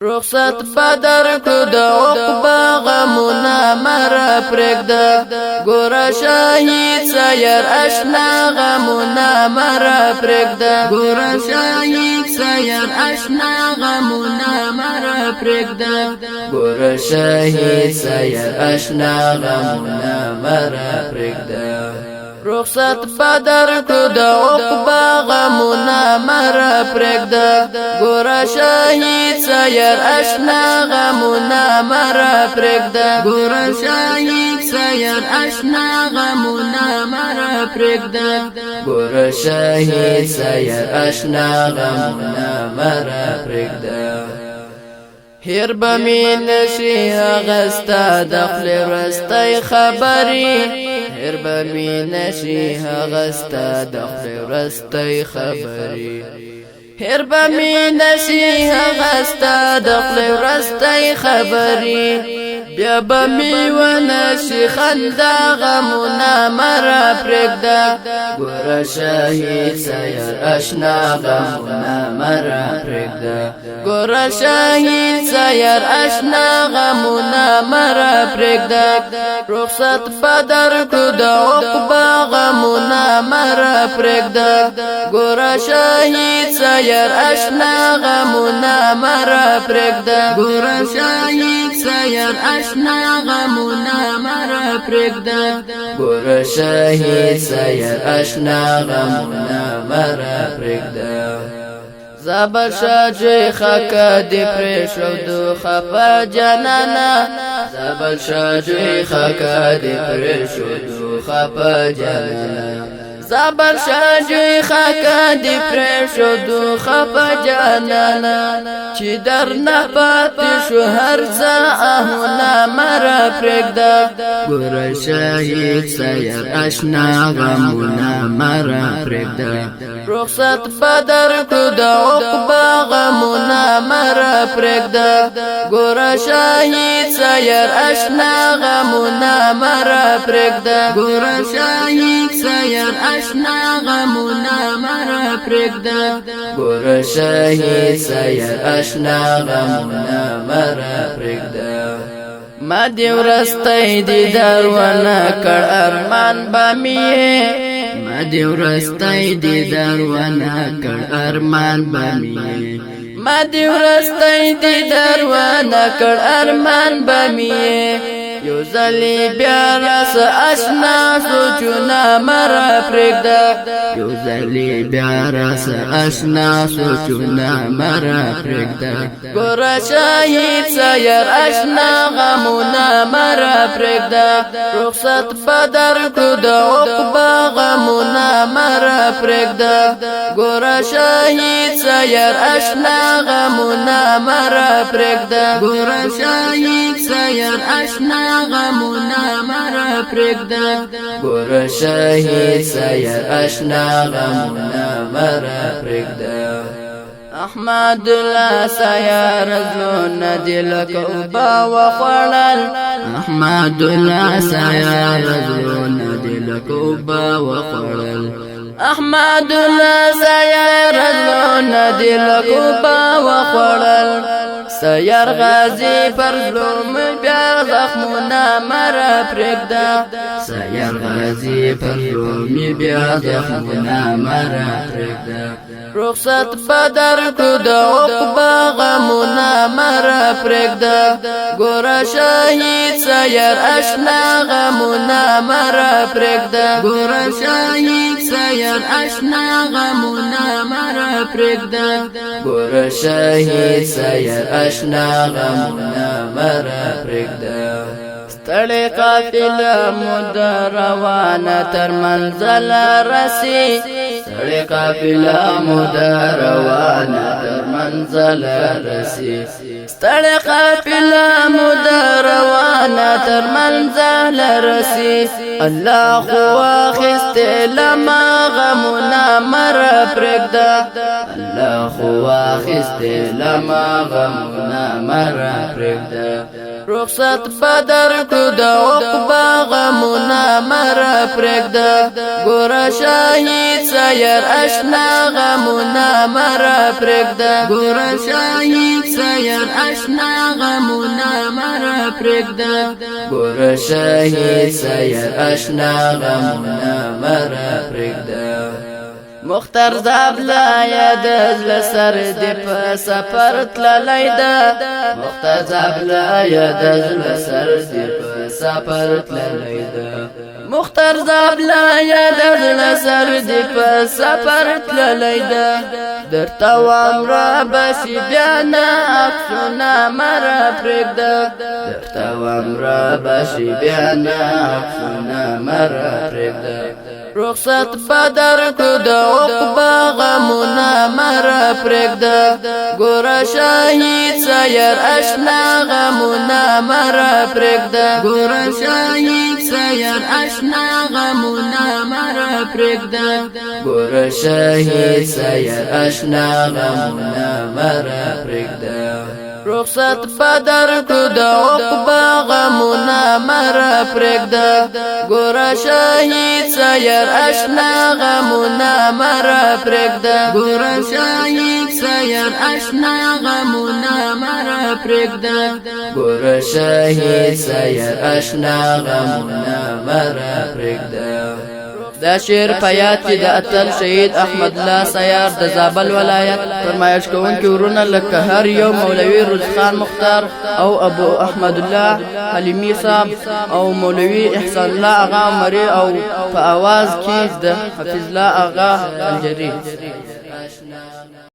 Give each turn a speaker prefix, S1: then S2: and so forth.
S1: رخصت بدر کو د عقبا غمونه مر پرېږده ګوره شهید سیر اشنا غمونه مر پرېږده ګوره شهید سیر اشنا غمونه مر پرېږده ګوره شهید سیر اشنا غمونه مر پرېږده رخصت بدر کو د عقبا غمونه مر پرېږده ګوره شهید سیر اشنا غمونه مر پرېږده ګوره شهید سیر اشنا غمونه مر پرېږده ګوره شهید سیر اشنا غمونه مر پرېږده هیر بمی نشی هغستا دخل رستی خبری هیر بمی نشی هغستا دخل رستی خبری هیر بمی نشی هغستا دخل رستی خبری بیا بمی ونشی خندا غمونه مر پرېږده ګوره شهید سیر اشنا غمونه مر پرېږده ګوره شهید سیر اشنا غمونه مر پرېږده رخصت بدر کو د عقبا غمونه مر پرېږده ګوره شهید سیر اشنا غمونه مر پرېږده ګوره شهید سیر اشنا غمونه مر پرېږده ګوره شهید سیر اشنا غمونه مر پرېږده زبر شاجوی خاکا دی پریشودو خفا جانانا زبر شاجوی خاکا دی پریشودو خفا جانانا زبر شاجوی خاکا دی پریشودو خفا جانانا چی در نپاتی شو هر زا آهونا مر پرېږده ګوره شهید سیر اشنا غمونه مر پرېږده رخصت بدر کو د عقبا غمونه مر پرېږده ګوره شهید سیر اشنا غمونه مر پرېږده ګوره شهید سیر اشنا غمونه مر پرېږده ګوره شهید سیر اشنا غمونه مر پرېږده ما دی ورستی دیدار ونه کړ ارمان بامیه ما دی ورستی دیدار ونه کړ ارمان بامیه ما دی ورستی دیدار ونه کړ ارمان بامیه یو ځلې بیا راس اشنا سوچونه مر پرېږده یو ځلې بیا راس اشنا سوچونه مر پرېږده ګوره شهید سیر اشنا غمونه مر پرېږده رخصت بدر کو د عقبا غمونه مر پرېږده ګوره شهید سیر اشنا غمونه مر پرېږده ګوره شهید سیر اشنا غمونه مر پرېږده ګوره شهید سیر اشنا غمونه مر پرېږده احمد الله سیر زلون دل کوبا وخړل احمد الله سیر زلون دل کوبا وخړل احمد الله سیر زلون دل کوبا وخړل سیر غازی پر ظلم بیا زخمونه مر پرېږده سیر غازی پر ظلم بیا زخمونه مر پرېږده رخصت بدر کو د عقبا غمونه مر پرېږده ګوره شهید سیر اشنا غمونه مر پرېږده ګوره شهید سیر اشنا غمونه مر پرېږده ګوره شهید سیر اشنا غمونه مر پرېږده ستړې قافله مو روانه تر منزل رسي ستړې قافله مو روانه تر منزل رسي ستړې قافله مو روانه تر منزل رسي الله خو اخیستی لما غمونه مر پرګدا الله خو واخسته لما غمنا مر پرګدا رخصت بدر کو د عقبا غمنا مر پرګدا ګور شهید سیر اشنا غمنا مر پرګدا ګور شهید سیر اشنا غمنا مر پرګدا ګور شهید سیر اشنا غمنا مر پرګدا مختار زابلا یاد لسر دی په سفر تللی دا مختار زابلا یاد لسر دی په سفر تللی دا مختار زابلا یاد لسر دی په سفر تللی دا درته وام را بشي بیا نه عکسونه مر پرېږده درته وام را بشي بیا نه عکسونه مر پرېږده رخصت بدر کو د عقبا غمونه مر پرېږده ګوره شهید سیر اشنا غمونه مر پرېږده ګوره شهید سیر اشنا غمونه مر پرېږده ګوره شهید سیر اشنا غمونه مر پرېږده رخصت بدر کو د عقبا غمونه مر پرېږده ګوره شهید سیر اشنا غمونه مر پرېږده ګوره شهید سیر اشنا غمونه مر پرېږده ګوره شهید سیر اشنا غمونه مر پرېږده دا شعر په یاد کې د اتل شهید احمد الله سیار د زابل ولایت فرمایش کوونکي ورونه لکه هر یو مولوي روزخان مختار او ابو احمد الله حلیمی صاحب او مولوي احسان الله اغا مری او په आवाज کې د حفیظ الله اغا الجری